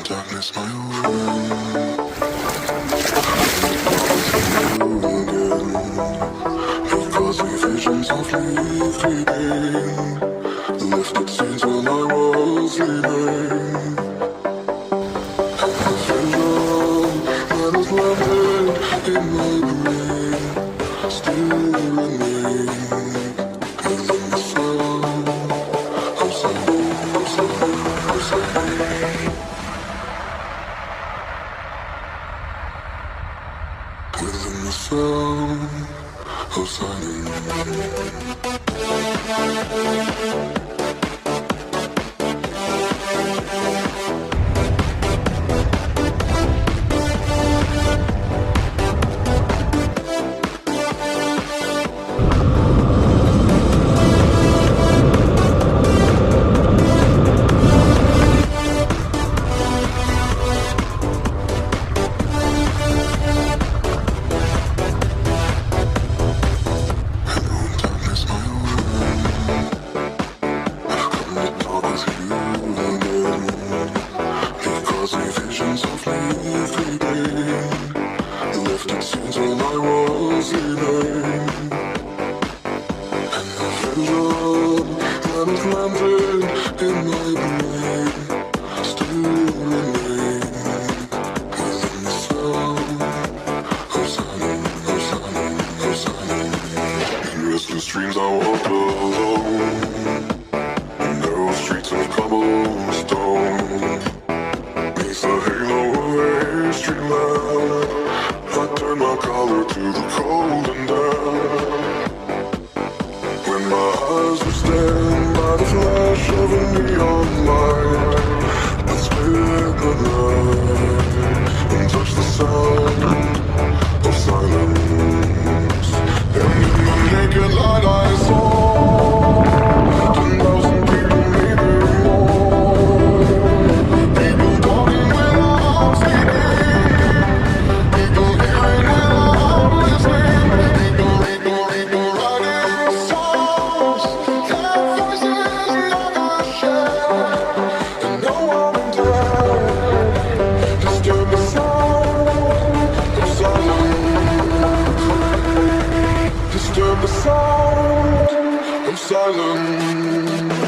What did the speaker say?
Darkness, my old friend. Because we visions softly creeping, lifted scenes when I was sleeping. And the vision that has landed in my brain still remains within the sound of within the sound of silence. Darkness, my old friend. Come to talk with you again. Because we visions softly creeping, lifted scenes when I was sleeping. And the vision that has landed in my brain still remains within the sound of silence, of silence, of silence. In restless dreams I walked alone, narrow streets of cobblestone. Beneath the halo of a street lamp, I turned my collar to the cold and damp. When my eyes were staring by the flash of a neon light, I split the night and touched the sound of silence. And in the naked light I saw 10,000 people, maybe more. People talking without speaking, people hearing without listening, people writing songs that voices never share. And no one dared disturb the sound of silence, disturb the sound of silence.